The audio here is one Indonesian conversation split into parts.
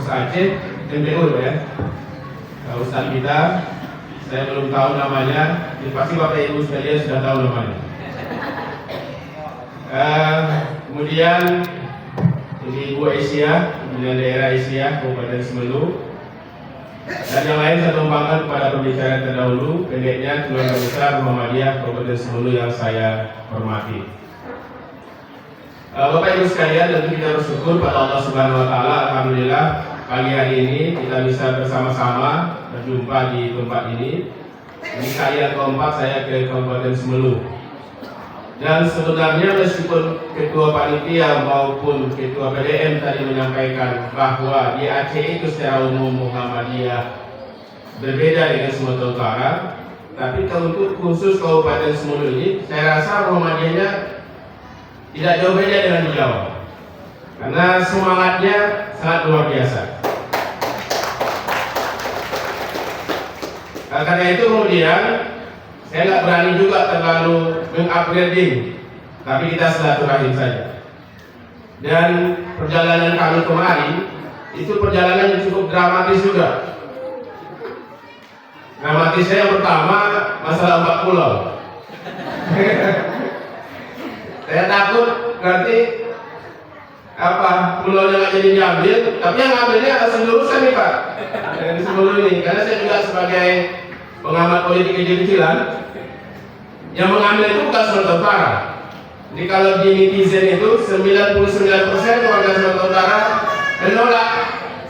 Pos Aceh MPU ya. Ustaz kita, saya belum tahu namanya, pasti Bapak Ibu sekalian sudah tahu namanya. Kemudian ini Ibu Aisyah, kemudian daerah Aisyah, Kabupaten Semelu. Dan yang lain saya tumpangkan kepada pembicara terdahulu, pendeknya Keluarga Besar Muhammadiyah Kabupaten Semelu yang saya hormati. Bapak Ibu sekalian, tentu kita bersyukur pada Allah Subhanahu Wa Taala. Alhamdulillah pagi hari ini kita bisa bersama-sama berjumpa di tempat ini. Ini kali yang keempat saya ke Kabupaten Semelu. Dan sebenarnya meskipun ketua panitia maupun ketua PDM tadi menyampaikan bahwa di Aceh itu secara umum Muhammadiyah berbeda dengan Sumatera Utara, tapi untuk khusus Kabupaten Semelu ini, saya rasa Muhammadiyahnya tidak jauh beda dengan di Jawa, karena semangatnya sangat luar biasa. Karena itu kemudian saya nggak berani juga terlalu mengupgrading, tapi kita silaturahim saja. Dan perjalanan kami kemarin itu perjalanan yang cukup dramatis juga. Dramatisnya yang pertama masalah 4 pulau. Saya takut nanti pulaunya nggak jadi diambil, tapi yang ngambilnya ada selurusan nih Pak, dari sebelum ini. Karena saya juga sebagai pengamat politik kecil-kecilan, yang mengambil itu bukan Sumatera Utara. Jadi kalau di netizen itu 99% warga Sumatera Utara menolak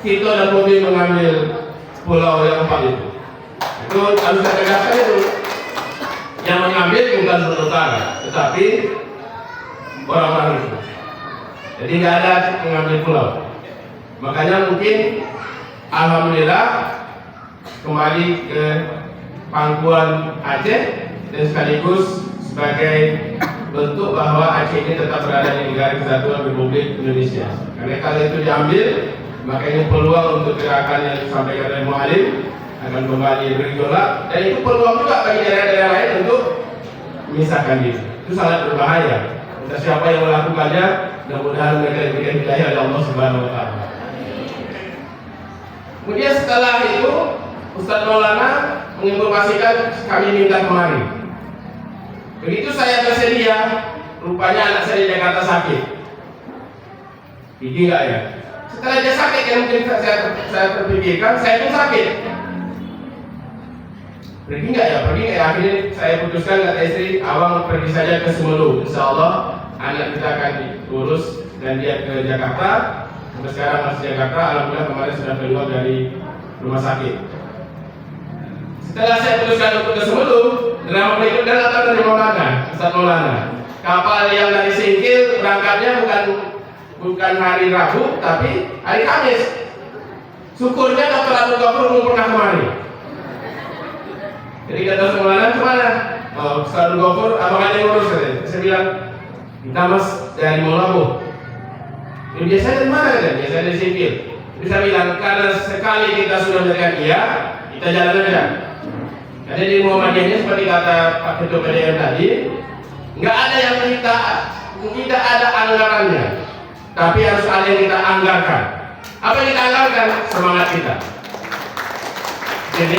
Tito dan Bobi mengambil pulau yang 4 itu. Itu harus saya tegaskan itu. Yang mengambil bukan Sumatera Utara, tetapi orang-orang itu. Jadi nggak ada mengambil pulau. Makanya mungkin alhamdulillah kembali ke pangkuan Aceh, dan sekaligus sebagai bentuk bahwa Aceh ini tetap berada di negara kesatuan Republik Indonesia. Karena kalau itu diambil, maka ini peluang untuk gerakan yang disampaikan oleh Mu'alim akan kembali bergejolak, dan itu peluang juga bagi daerah-daerah lain untuk memisahkan diri. Itu sangat berbahaya. Entah siapa yang melakukannya, mudah-mudahan mereka diberikan hidayah oleh Allah Subhanahu Wa Taala. Kemudian setelah itu Ustaz Maulana menginformasikan kami minta kemari. Begitu saya bersedia, rupanya anak saya di Jakarta sakit. Gigi enggak ya? Setelah dia sakit, yang mungkin saya terpikirkan, saya pun sakit. Pergi enggak ya? Pergi enggak ya? Akhirnya saya putuskan kata istri, abang pergi saja ke Semelu. Insya Allah anak kita akan diurus dan dia ke Jakarta. Sampai sekarang masih Jakarta. Alhamdulillah kemarin sudah keluar dari rumah sakit. Setelah saya putuskan untuk ke Semelu, drama berikutnya datang dari Maulana, Ustaz Maulana. Kapal yang dari Singkil berangkatnya bukan hari Rabu, tapi hari Kamis. Syukurnya Dr. Abdul Ghafur belum pernah kemari. Jadi kata Ustaz Maulana kemana? Oh, Ustaz Abdul Ghafur, abang aja ngurus katanya. Saya bilang, kita mas dari Maulana. Ini biasanya dari mana kan? Biasanya dari Singkil. Bisa bilang, karena sekali kita sudah menjadikan dia, kita jalan aja. Jadi di Muhammadiyahnya seperti kata Pak Ketua PDM tadi, nggak ada yang tidak ada anggarannya, tapi harus ada yang kita anggarkan. Apa yang kita anggarkan? Semangat kita. Jadi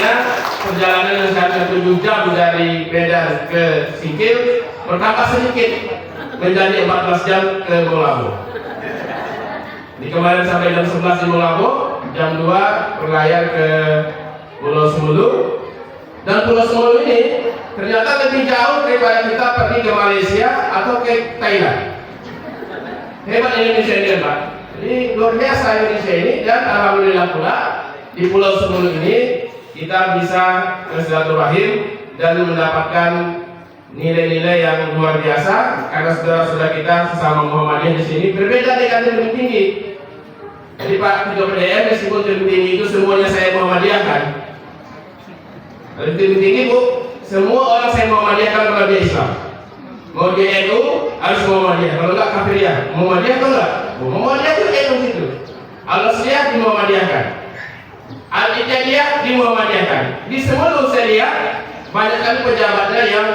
perjalanan yang seharusnya 7 jam dari Medan ke Singkil bertambah sedikit menjadi 14 jam ke Molabo. Di kemarin sampai jam 11 di Molabo, jam 2 berlayar ke Pulau Semelu. Dan Pulau Semelu ini ternyata lebih jauh daripada kita pergi ke Malaysia atau ke Thailand. Hebat Indonesia ini Pak. Jadi luar biasa Indonesia ini, dan alhamdulillah pula di Pulau Semelu ini kita bisa bersilaturahim dan mendapatkan nilai-nilai yang luar biasa, karena saudara-saudara kita sesama Muhammadiyah di sini berbeda dengan Tebing Tinggi. Jadi Pak Ketua PDM, meskipun Tebing Tinggi itu semuanya saya Muhammadiyahkan. Kalau Tebing Tinggi Bu, semua orang saya Muhammadiyahkan kalau dia Islam. Mau dia NU harus Muhammadiyah, kalau enggak kafiriyah. Muhammadiyah atau enggak? Muhammadiyah itu NU situ. Al-Siyah di Muhammadiyahkan. Al-Ijadiyah di Muhammadiyahkan. Di Semelu saya lihat banyak kali pejabatnya yang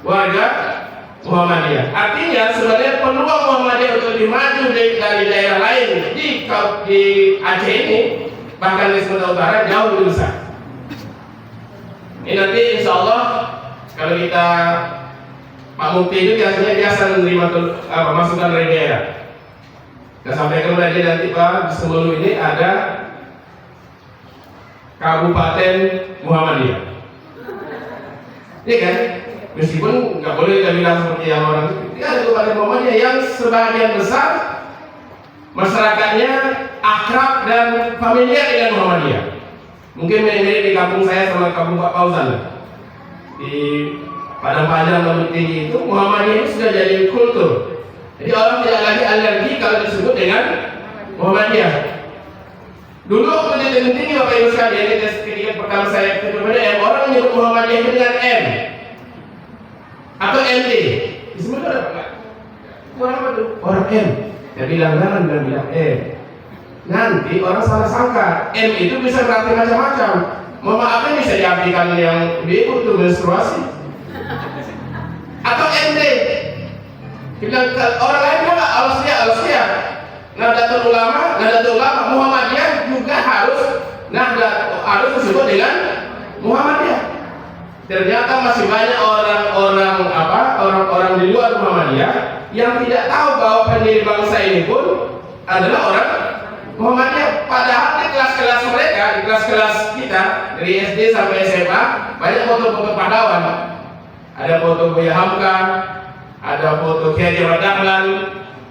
warga Muhammadiyah. Artinya sebenarnya peluang Muhammadiyah untuk lebih maju dari daerah lain di Aceh ini, bahkan di Sumatera Utara jauh lebih besar. Ini nanti insya Allah kalau kita Pak Mufti itu biasa menerima masukan dari daerah. Kita sampaikan kepada dia nanti Pak, di Semelu ini ada Kabupaten Muhammadiyah. Iya kan? Meskipun nggak boleh kita bilang seperti yang orang itu, ada Kabupaten Muhammadiyah yang sebagian besar masyarakatnya akrab dan familiar dengan Muhammadiyah. Mungkin mirip di kampung saya sama kampung Pak Fauzan. Di Padang Panjang Bukit Tinggi itu Muhammadiyah ini sudah jadi kultur. Jadi orang tidak lagi alergi kalau disebut dengan Muhammadiyah. Dulu waktu di Bukit Tinggi Bapak Ibu sekalian, ketika pertama saya ketemu M, orang menyebut Muhammadiyah itu dengan M atau MD. Disebut apa enggak? Orang apa tuh? Orang M. Saya bilang jangan bilang M. Nanti orang salah sangka. M itu bisa berarti macam-macam. Memaafkan bisa diartikan yang ibu tuh menstruasi. Atau MD. Bilang orang lain bilang Al-Syiah. Nahdlatul Ulama Muhammadiyah juga harus disebut dengan Muhammadiyah. Ternyata masih banyak orang-orang di luar Muhammadiyah yang tidak tahu bahwa pendiri bangsa ini pun adalah orang Muhammadiyah. Padahal di kelas-kelas mereka, di kelas-kelas kita dari SD sampai SMA banyak foto-foto pahlawan. Ada foto Buya Hamka, ada foto Kiai Haji Dahlan,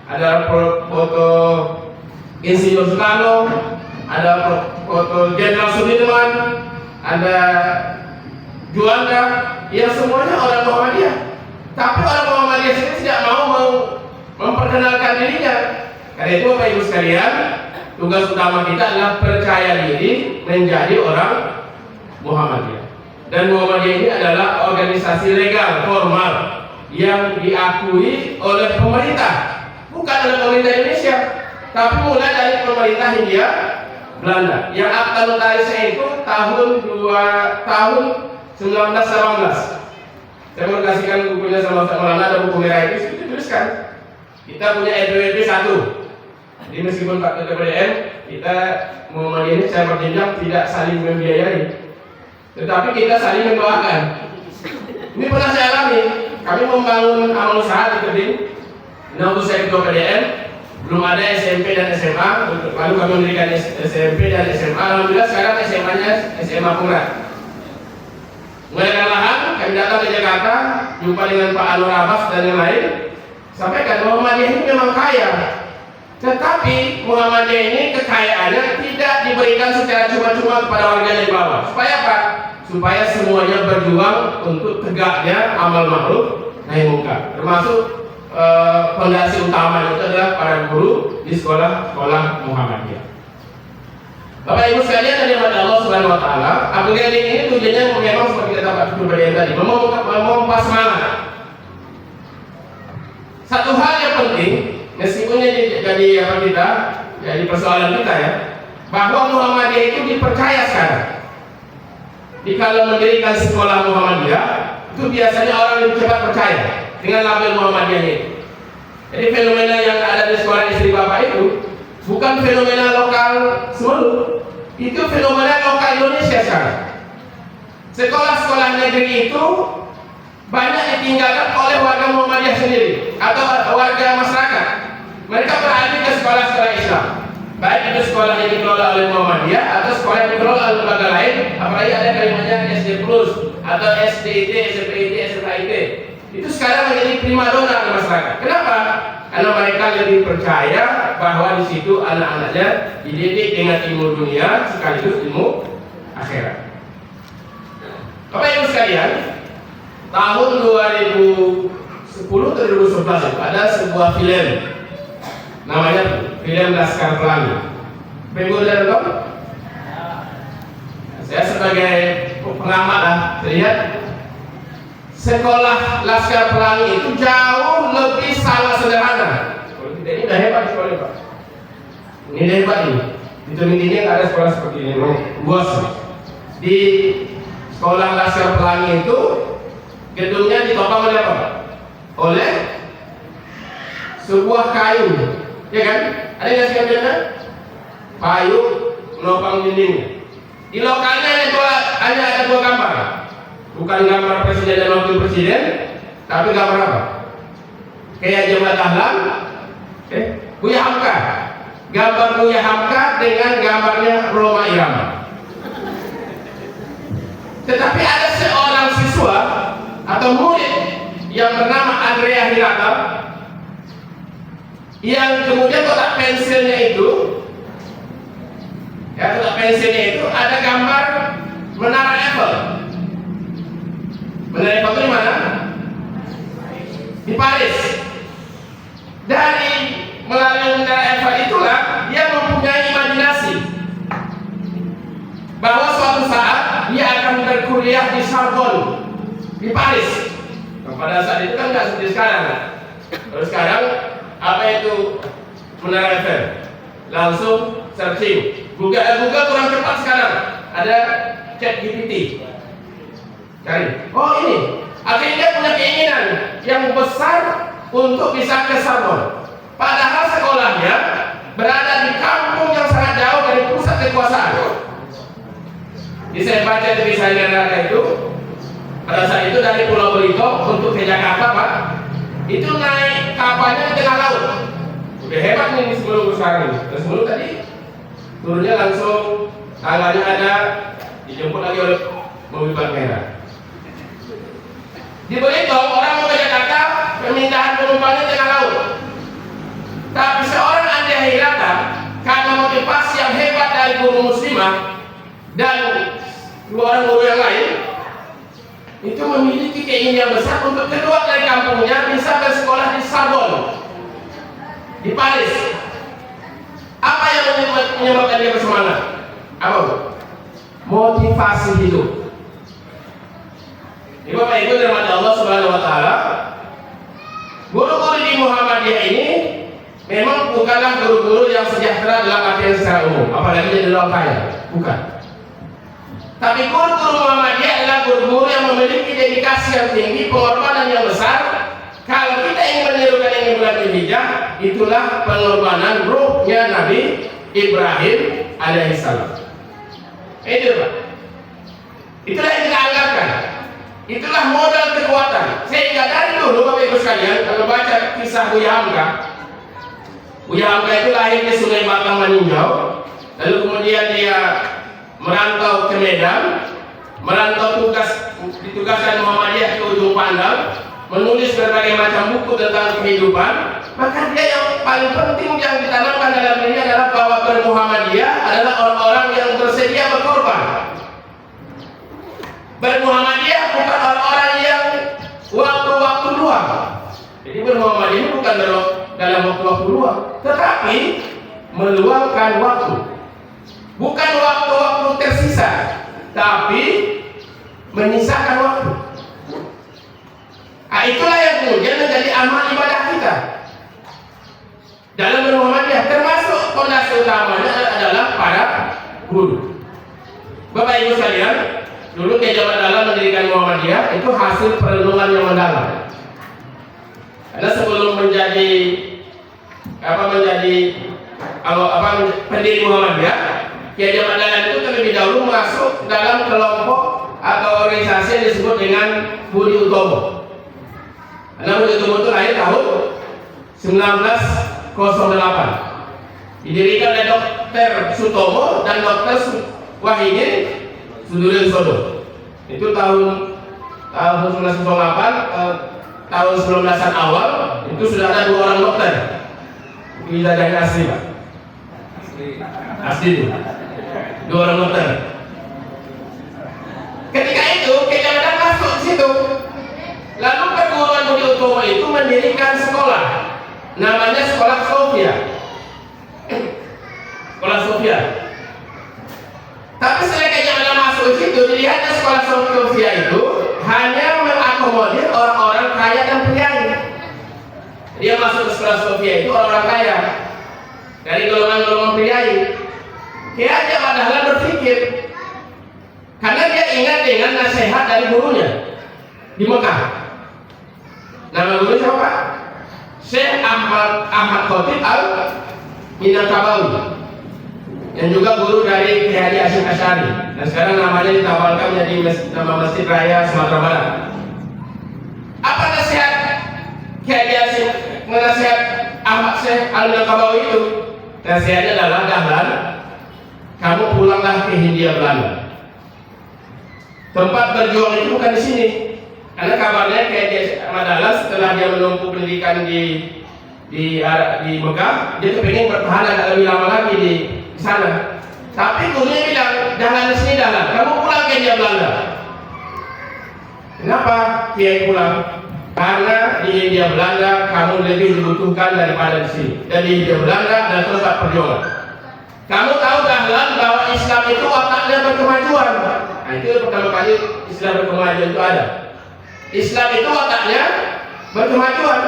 ada foto Insinyur Soekarno, ada foto Jenderal Sudirman, ada Juanda, yang semuanya orang Muhammadiyah. Tapi orang Muhammadiyah sendiri tidak mau memperkenalkan dirinya. Karena itu Bapak Ibu sekalian, tugas utama kita adalah percaya diri menjadi orang Muhammadiyah. Dan Muhammadiyah ini adalah organisasi legal formal yang diakui oleh pemerintah, bukan oleh pemerintah Indonesia, tapi mulai dari pemerintah Hindia Belanda. Yang akta notarisnya itu tahun 1918. Saya mau kasihkan bukunya sama Maulana, ada buku merah itu dituliskan. Kita punya NPWP 1. Jadi meskipun Pak Ketua PDN, kita Muhammadiyah ini secara berjenjang tidak saling membiayai, tetapi kita saling mendoakan. Ini pernah saya alami. Kami membangun amal usaha di Keding. Waktu saya Ketua PDN, belum ada SMP dan SMA. Lalu kami mendirikan SMP dan SMA. Alhamdulillah sekarang SMA-nya SMA Pungrat. Mengenai lahan, kami datang ke Jakarta, jumpa dengan Pak Anwar Abbas dan yang lain. Sampaikan Muhammadiyah ini memang kaya, tetapi Muhammadiyah ini kekayaannya tidak diberikan secara cuma-cuma kepada warga di bawah. Supaya apa? Supaya semuanya berjuang untuk tegaknya amal ma'ruf nahi munkar. Termasuk fondasi utama itu adalah para guru di sekolah-sekolah Muhammadiyah. Bapak Ibu sekalian dari Allah Subhanahu wa taala, upgrading ini tujuannya memang seperti kata Pak Ketua PDN tadi, memompas semangat. Satu hal yang penting, meskipun jadi persoalan kita ya, bahwa Muhammadiyah itu dipercaya sekarang. Jika mendirikan sekolah Muhammadiyah, itu biasanya orang lebih cepat percaya dengan label Muhammadiyah ini. Jadi fenomena yang ada di sekolah istri bapak itu bukan fenomena lokal Semelu, itu fenomena lokal Indonesia sekarang. Sekolah-sekolah negeri itu banyak ditinggalkan oleh warga Muhammadiyah sendiri atau warga masyarakat. Mereka beralih ke sekolah-sekolah Islam, baik itu sekolah yang dikelola oleh Muhammadiyah atau sekolah yang dikelola oleh lembaga lain. Apalagi ada kalimatnya SD Plus atau SDIT, SPIT, SMIT. Itu sekarang menjadi primadona di masyarakat. Kenapa? Karena mereka lebih percaya bahwa di situ anak-anaknya dididik dengan ilmu dunia sekaligus ilmu akhirat. Bapak Ibu sekalian, tahun 2010 atau 2011 ada sebuah film namanya film Laskar Pelangi. Ibu udah nonton? Saya sebagai pengamat lah, saya lihat sekolah Laskar Pelangi itu jauh lebih sangat sederhana. Ini udah hebat sekolah Pak. Ini udah hebat ini. Di Tumit ini ada sekolah seperti ini, bos. Di sekolah Laskar Pelangi itu gedungnya ditopang oleh apa Pak? oleh sebuah kayu, ya kan? Ada nggak sih gambarnya? Kayu menopang dindingnya. Di lokalnya hanya ada dua gambar, bukan gambar presiden dan wakil presiden, tapi gambar apa? Kayak Jemaat Dahlan, Buya Hamka. Gambar Buya Hamka dengan gambarnya Roma Irama. Tetapi ada seorang siswa atau murid yang bernama Andrea Hirata, yang kemudian kotak pensilnya itu, ada gambar Menara Eiffel. Menara Eiffel itu di mana? Di Paris. Dari melalui Menara Eiffel itulah dia mempunyai imajinasi bahwa suatu saat dia akan berkuliah di Sorbonne di Paris. Nah, pada saat itu kan nggak seperti sekarang. Terus sekarang apa itu Menara Eiffel? Langsung searching. Google kurang cepat sekarang. Ada ChatGPT. Cari. Oh ini. Akhirnya dia punya keinginan yang besar untuk bisa ke Sorbonne. Padahal sekolahnya berada di kampung yang sangat jauh dari pusat kekuasaan. Jadi saya baca tulisannya itu, pada saat itu dari Pulau Belitung untuk ke Jakarta, Pak, itu naik kapalnya di tengah laut. Udah hebat nih sebelum sekarang ini. Terus sebelum tadi turunnya langsung, tangannya ada, dijemput lagi oleh mobil ban merah. Di Belitung orang mau ke Jakarta, pemindahan penumpangnya tengah laut. Tapi seorang Andrea Hirata karena motivasi yang hebat dari guru muslimah dan dua orang guru yang lain, itu memiliki keinginan besar untuk keluar dari kampungnya bisa bersekolah di Sorbonne di Paris. Apa yang menyebabkan dia bersemangat? Apa? Motivasi hidup. Ini Bapak Ibu dirahmati Allah Subhanahu wa taala. Guru-guru di Muhammadiyah ini memang bukanlah guru-guru yang sejahtera dalam artian secara umum, apalagi jadi orang kaya, bukan. Tapi guru-guru Muhammadiyah adalah guru-guru yang memiliki dedikasi yang tinggi, pengorbanan yang besar. Kalau kita ingin menirukan ini bulan Dzulhijjah, itulah pengorbanan ruhnya Nabi Ibrahim alaihissalam. Itu Pak. Itulah yang kita anggarkan. Itulah modal kekuatan. Sehingga dari dulu Bapak Ibu sekalian, kalau baca kisah Buya Hamka, Buya Hamka itu lahir di Sungai Batang Maninjau, lalu kemudian dia merantau ke Medan, ditugaskan Muhammadiyah ke ujung pandang, menulis berbagai macam buku tentang kehidupan. Maka dia yang paling penting yang ditanamkan dalam dirinya adalah bahwa bermuhammadiyah adalah orang-orang yang bersedia berkorban. Bermuhammadiyah bukan orang-orang yang waktu-waktu luang. Jadi bermuhammadiyah bukan dalam waktu-waktu luang, tetapi meluangkan waktu. Bukan waktu-waktu tersisa, tapi menyisakan waktu. Nah, itulah yang kemudian menjadi amal ibadah kita dalam bermuhammadiyah. Termasuk fondasi utamanya adalah para guru. Bapak Ibu sekalian, dulu Kiai Jemaat Dahlan mendirikan Muhammadiyah itu hasil perenungan yang mendalam. Karena sebelum menjadi pendiri Muhammadiyah, Kiai Jemaat Dahlan itu terlebih dahulu masuk dalam kelompok atau organisasi yang disebut dengan Budi Utomo. Karena Budi Utomo itu lahir tahun 1908. Didirikan oleh Dr. Sutomo dan Dr. Wahidin Sudiryosodo. Itu tahun 1908, tahun 19-an awal itu sudah ada 2 orang dokter. Itu ijazahnya asli Pak. Asli itu 2 orang dokter. Ketika itu kita datang masuk di situ. Lalu perguruan Budi Utomo itu mendirikan sekolah, namanya Sekolah Sofia. Sekolah Sofia. Tapi setelah kita masuk ke situ, dilihatnya Sekolah Sofia itu hanya mengakomodir orang-orang kaya dan priai. Dia masuk ke Sekolah Sofia itu orang-orang kaya dari golongan-golongan priai. Kiai Jemaat Dahlan berpikir, karena dia ingat dengan nasihat dari gurunya di Mekah. Nama guru siapa? Syekh Ahmad Khotib Al-Minangkabawi, yang juga guru dari Kiai Haji Hasyim Asy'ari, dan sekarang namanya ditawalkan menjadi nama Masjid Raya Sumatera Barat. Apa nasihat Kiai Haji Hasyim, nasihat Ahmad Syekh Al-Minangkabawi itu? Nasihatnya adalah, dahlan, kamu pulanglah ke Hindia Belanda. Tempat berjuang itu bukan di sini. Karena kabarnya Kiai Ahmad Dahlan setelah dia menempuh pendidikan di Mekah, dia kepengen bertahan agak lebih lama lagi di sana. Tapi gurunya bilang, jangan di sini Dahlan, kamu pulang ke Hindia Belanda. Kenapa Kiai pulang? Karena di Hindia Belanda kamu lebih dibutuhkan daripada di sini. Dan di Hindia Belanda ada tempat perjuangan. Kamu tahu Dahlan bahwa Islam itu otaknya berkemajuan. Nah, itu pertama kali Islam berkemajuan itu ada. Islam itu otaknya berkemajuan.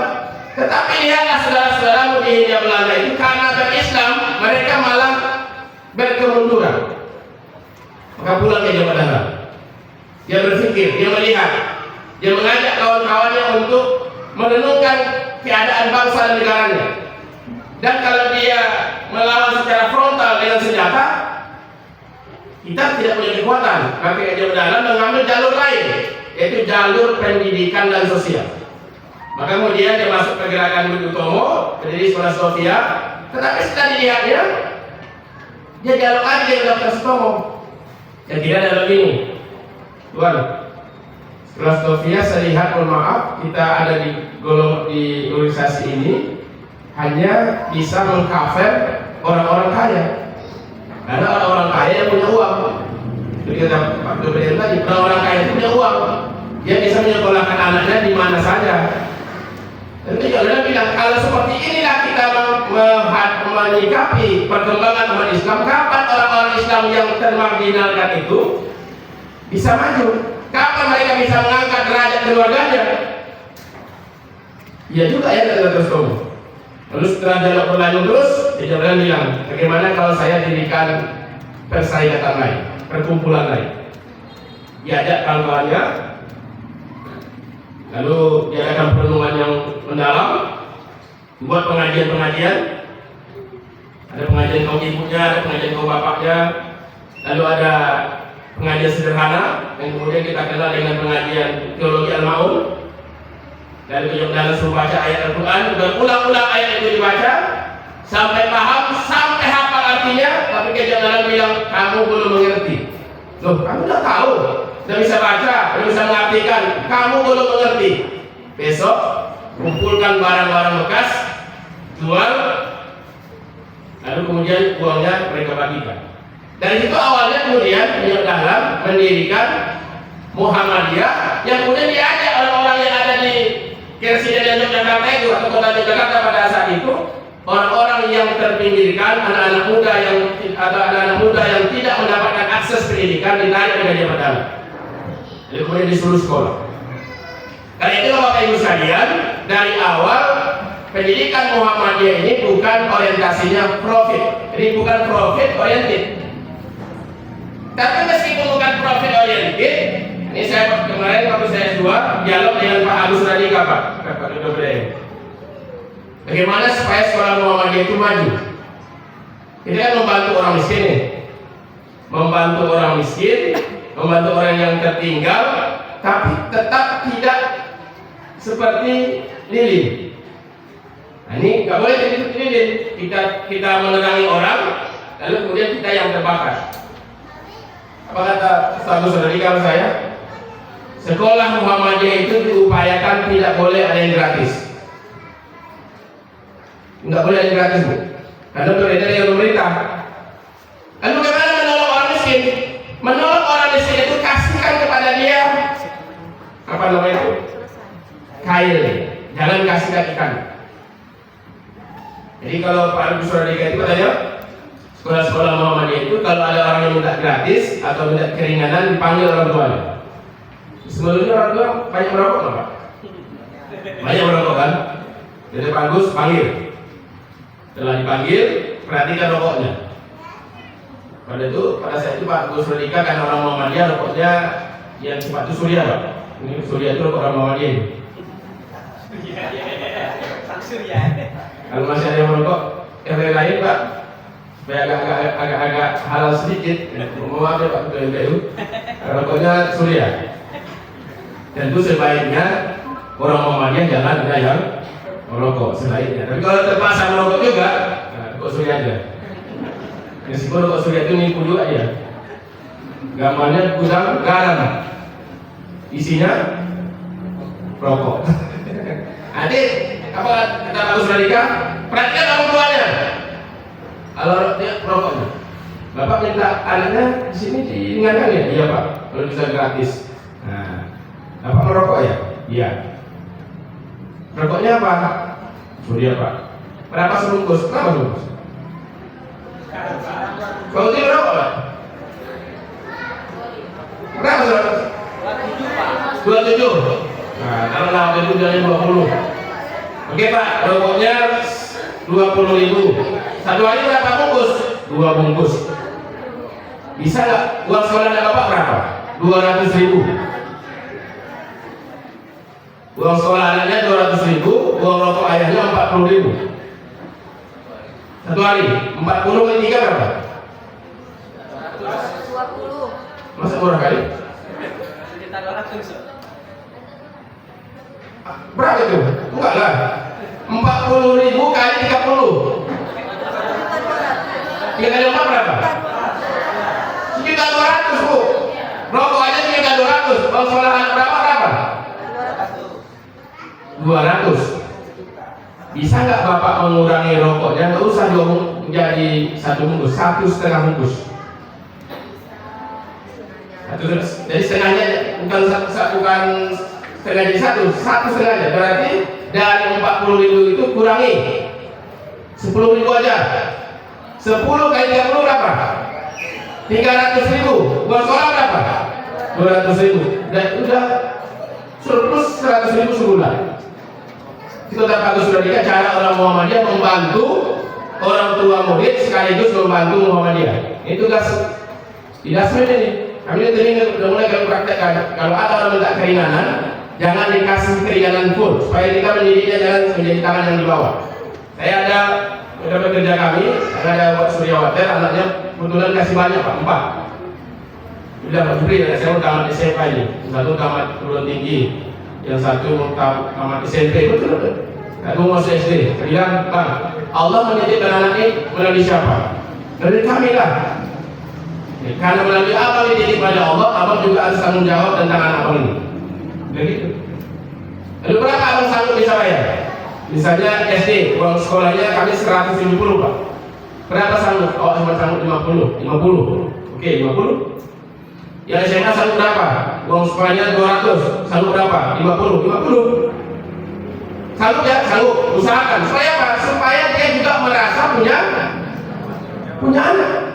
Tetapi lihatlah saudara-saudaramu di Hindia Belanda itu, karena berislam mereka malah berkemunduran. Maka pulang ke Jawa Dahlan. Dia berpikir, dia melihat, dia mengajak kawan-kawannya untuk merenungkan keadaan bangsa dan negaranya. Dan kalau dia melawan secara frontal dengan senjata, kita tidak punya kekuatan. Maka Jawa Dahlan mengambil jalur lain, yaitu jalur pendidikan dan sosial. Maka kemudian dia masuk ke gerakan Budi Utomo, pendiri Sekolah Sofia. Tetapi setelah dilihatnya, dia dialog lagi dengan Dr. Sutomo. Yang tidak dalam ini, Tuan, Sekolah Sofia saya lihat, mohon maaf, kita ada di organisasi ini hanya bisa mengcover orang-orang kaya. Karena orang-orang kaya yang punya uang. Jadi kata Pak Gubernur tadi, orang-orang kaya itu punya uang, dia bisa menyekolahkan anaknya di mana saja. Dan dia bilang, kalau seperti inilah kita menyikapi perkembangan umat Islam, kapan orang-orang Islam yang termarginalkan itu bisa maju? Kapan mereka bisa mengangkat derajat keluarganya? Ya juga ya, terus kamu. Lalu setelah dialog berlanjut terus, dia bilang, bagaimana kalau saya dirikan persahabatan lain, perkumpulan lain? Diajak kawan-kawannya, lalu diadakan perenungan yang mendalam, buat pengajian-pengajian. Ada pengajian kaum ibunya, ada pengajian kaum bapaknya, lalu ada pengajian sederhana yang kemudian kita kenal dengan pengajian teologi Al-Maun. Lalu Kiai Dahlan suruh baca ayat Al-Quran, berulang-ulang ayat itu dibaca sampai paham, sampai hafal artinya. Tapi Kiai Dahlan bilang, kamu belum mengerti. Loh, kamu udah tahu, udah bisa baca, udah bisa mengartikan, kamu belum mengerti. Besok kumpulkan barang-barang bekas, jual, lalu kemudian uangnya mereka bagikan. Dari situ awalnya kemudian Kiai Dahlan mendirikan Muhammadiyah, yang kemudian diajak orang-orang yang ada di Residen Yogyakarta itu atau kota Yogyakarta pada saat itu, orang-orang yang terpinggirkan, anak-anak muda yang tidak mendapatkan akses pendidikan ditarik dengan Jawa Dahlan. Jadi kemudian disuruh sekolah. Karena itu Bapak Ibu sekalian, dari awal pendidikan Muhammadiyah ini bukan orientasinya profit, jadi bukan profit oriented. Tapi meskipun bukan profit oriented, ini saya kemarin waktu saya S2 dialog dengan Pak Agus Radika, Pak Dr. Bagaimana supaya sekolah Muhammadiyah itu maju? Kita kan membantu orang miskin nih, membantu orang miskin, membantu orang yang tertinggal, tapi tetap tidak seperti lilin. Nah, ini nggak boleh jadi seperti lilin. Kita menerangi orang, lalu kemudian kita yang terbakar. Apa kata Ustaz Radika saya? Sekolah Muhammadiyah itu diupayakan tidak boleh ada yang gratis. Enggak boleh ada yang gratis, Bu. Karena berbeda dengan pemerintah. Lalu bagaimana menolong orang miskin? Menolong orang miskin itu kasihkan kepada dia apa namanya itu? Kail. Jangan kasihkan ikan. Jadi kalau Pak Agus Radika itu katanya, sekolah-sekolah Muhammadiyah itu kalau ada orang yang minta gratis atau minta keringanan, dipanggil orang tuanya. Sebelumnya orang tua banyak merokok nggak, Pak? Banyak merokok kan? Jadi Pak Agus panggil. Setelah dipanggil, perhatikan rokoknya. Pada saat itu Pak Agus Radika kan orang Muhammadiyah, rokoknya yang cepat itu Surya, Pak. Ini Surya itu rokok orang Muhammadiyah. Kalau masih ada yang merokok, yang lain Pak, supaya agak halal sedikit. Maaf ya Pak Ketua MPU, rokoknya Surya. Dan itu sebaiknya orang Muhammadiyah jangan ada yang merokok sebaiknya. Tapi kalau terpaksa merokok juga, nah, rokok Surya aja. Meskipun rokok Surya itu nipu juga ya. Gambarnya gudang garam, isinya rokok. Adik, apa kata Pak Usradika? Perhatikan orang tuanya. Kalau dia rokoknya, Bapak minta anaknya di sini diingatkan ya? Iya Pak, kalau bisa gratis. Nah, Bapak merokok ya? Iya. Rokoknya apa? Surya Pak. Berapa sebungkus? Berapa sebungkus? Kalau tidak merokok Pak? Berapa sebungkus? 27. Nah, kalau lawan itu jadi 20. Oke Pak, rokoknya 20.000. Satu hari berapa bungkus? 2 bungkus. Bisa nggak? Uang sekolah Bapak berapa? 200.000. Uang sekolah anaknya 200.000, uang rokok ayahnya 40.000. Satu hari 40 kali 3 berapa? 20. Masa murah kali? Sekitar 200. Berapa itu? Enggak lah. 40.000 kali 30. 3 kali 4 berapa? Sekitar 200 Bu. Rokok aja sekitar 200. Uang sekolah anak berapa? 200. Bisa nggak Bapak mengurangi rokoknya? Nggak usah jadi 1 bungkus, 1,5 bungkus. Jadi setengahnya bukan setengah jadi 1 setengahnya. Berarti dari 40.000 itu kurangi 10.000 aja. 10 kali 30 berapa? 300.000. Uang sekolah berapa? 200.000. Dan udah surplus 100.000 sebulan. Itu Pak Usradika cara orang Muhammadiyah membantu orang tua murid sekaligus membantu Muhammadiyah. Itu tugas ini. Kami ini sudah mulai kami praktekkan. Kalau ada orang minta keringanan, jangan dikasih keringanan full, supaya kita mendidiknya jangan menjadi tangan yang di bawah. Saya ada bekerja kami, ada Pak Suryawater, anaknya kebetulan kasih banyak Pak, 4. Udah Pak Jubri, saya mau tamat SMP ini, satu tamat perguruan tinggi, yang satu tamat SMP, betul. Aku mau SD. Saya bilang, Bang, Allah menitipkan anak ini melalui siapa? Dari kami lah. Karena melalui apa dititip pada Allah, abang juga harus tanggung jawab tentang anak abang ini. Begitu. Lalu berapa abang sanggup bisa bayar? Misalnya SD, uang sekolahnya kami 170 Pak. Berapa sanggup? Oh cuma sanggup 50. Oke, 50. Yang SMA sanggup berapa? Uang sekolahnya 200. Sanggup berapa? 50. Sanggup ya? Sanggup. Usahakan. Supaya apa? Supaya dia juga merasa punya anak.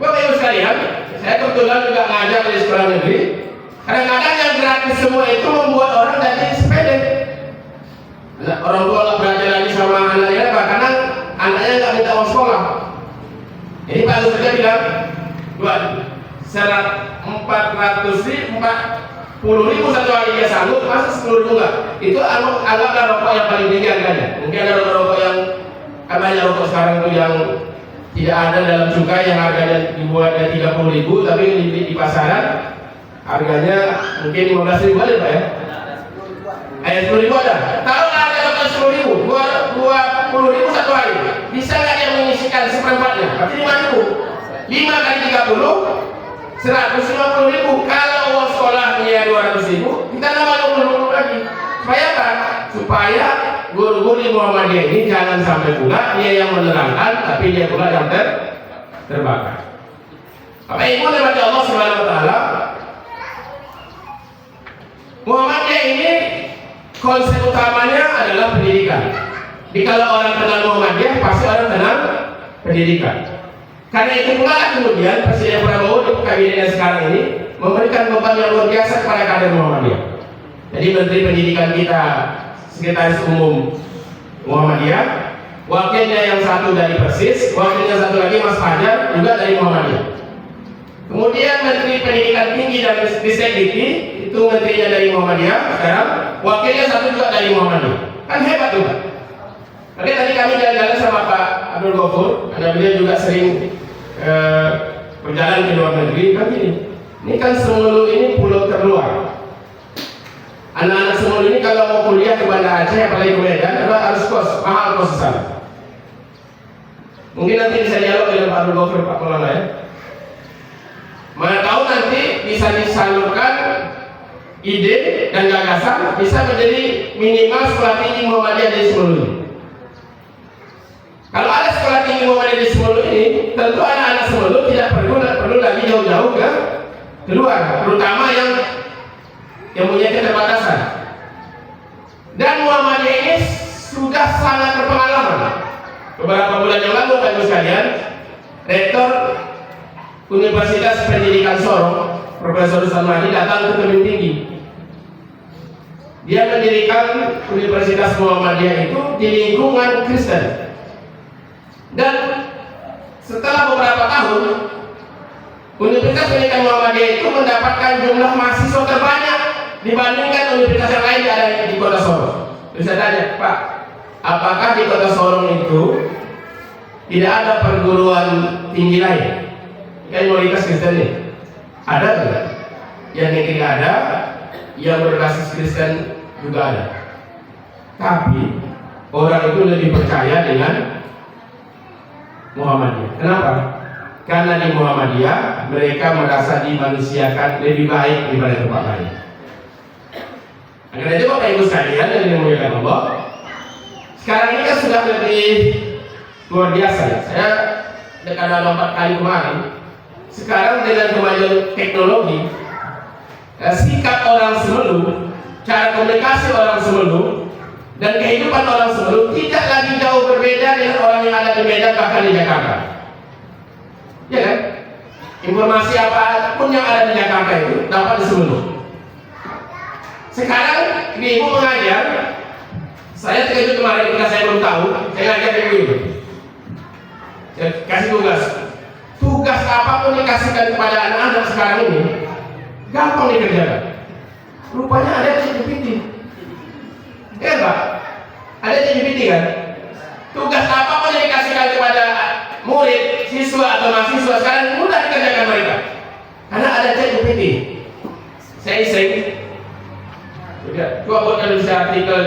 Bapak Ibu sekalian, saya kebetulan juga ngajar di sekolah negeri. Kadang-kadang yang gratis semua itu membuat orang jadi sepede. Orang tua nggak belajar lagi sama anaknya, karena anaknya nggak minta uang sekolah. Jadi Pak Lutfi bilang, buat 40.000 satu hari dia sanggup, masa 10.000 enggak? Itu anggaplah rokok yang paling tinggi harganya. Mungkin ada rokok yang katanya rokok sekarang itu yang tidak ada dalam cukai yang harganya dibuatnya 30.000, tapi di pasaran harganya mungkin 15.000 aja Pak ya. 10.000 ada. Taruhlah ada rokok 10.000, 20.000 satu hari. Bisa nggak dia mengisikan seperempatnya? Berarti 5.000. 5 kali 30, 150.000. Kalau uang sekolahnya 200.000, kita nambah 20.000 lagi. Supaya apa? Supaya guru-guru di Muhammadiyah ini jangan sampai pula dia yang menerangkan, tapi dia pula yang terbakar. Bapak Ibu daripada Allah Subhanahu Wa Taala, Muhammadiyah ini konsep utamanya adalah pendidikan. Jadi kalau orang kenal Muhammadiyah, pasti orang kenal pendidikan. Karena itu pula kemudian Presiden Prabowo di kabinetnya sekarang ini memberikan beban yang luar biasa kepada kader Muhammadiyah. Jadi Menteri Pendidikan kita Sekretaris Umum Muhammadiyah, wakilnya yang satu dari Persis, wakilnya satu lagi Mas Fajar juga dari Muhammadiyah. Kemudian Menteri Pendidikan Tinggi dan Ristek Dikti itu menterinya dari Muhammadiyah sekarang, wakilnya satu juga dari Muhammadiyah. Kan hebat tuh Pak. Makanya tadi kami jalan-jalan sama Pak Abdul Ghafur, karena beliau juga sering berjalan ke luar negeri. Kan ini kan Semulu ini pulau terluar. Anak-anak Semulu ini kalau mau kuliah ke Banda Aceh, apalagi ke Medan, harus mahal kos sana. Mungkin nanti bisa dialog dengan Pak Abdul Ghafur, Pak Maulana ya. Mana tahu nanti bisa disalurkan ide dan gagasan bisa menjadi minimal sekolah tinggi Muhammadiyah di Semulu ini. Kalau ada sekolah tinggi Muhammadiyah di Semulu ini, tentu anak-anak Semulu tidak perlu lagi jauh-jauh ke keluar, terutama yang punya keterbatasan. Dan Muhammadiyah ini sudah sangat berpengalaman. Beberapa bulan yang lalu, Bapak Ibu sekalian, Rektor Universitas Pendidikan Sorong, Profesor Samadi datang ke Tebing Tinggi. Dia mendirikan Universitas Muhammadiyah itu di lingkungan Kristen. Dan setelah beberapa tahun, Universitas Pendidikan Muhammadiyah itu mendapatkan jumlah mahasiswa terbanyak dibandingkan universitas yang lain yang ada di Kota Sorong. Bisa tanya, Pak, apakah di Kota Sorong itu tidak ada perguruan tinggi lain? Kan mayoritas Kristen nih. Ada tidak? Yang negeri ada, yang berbasis Kristen juga ada. Tapi orang itu lebih percaya dengan Muhammadiyah. Kenapa? Karena di Muhammadiyah mereka merasa dimanusiakan lebih baik daripada tempat lain. Karena itu Bapak Ibu sekalian yang dimuliakan Allah, sekarang ini kan sudah lebih luar biasa ya. Saya dekat 4 kali kemarin. Sekarang dengan kemajuan teknologi, sikap orang Semelu, cara komunikasi orang Semelu, dan kehidupan orang Semelu tidak lagi jauh berbeda dengan orang yang ada di Medan bahkan di Jakarta. Ya kan? Informasi apapun yang ada di Jakarta itu dapat di Semelu. Sekarang ibu mengajar, saya terkejut kemarin ketika saya belum tahu, saya ngajar ibu. Saya kasih tugas apapun dikasihkan kepada anak-anak sekarang ini gampang dikerjakan. Rupanya ada ChatGPT. Pak, ada ChatGPT kan? Tugas apapun yang dikasihkan kepada murid, siswa atau mahasiswa sekarang mudah dikerjakan mereka karena ada ChatGPT. Saya iseng, coba buatkan bisa artikel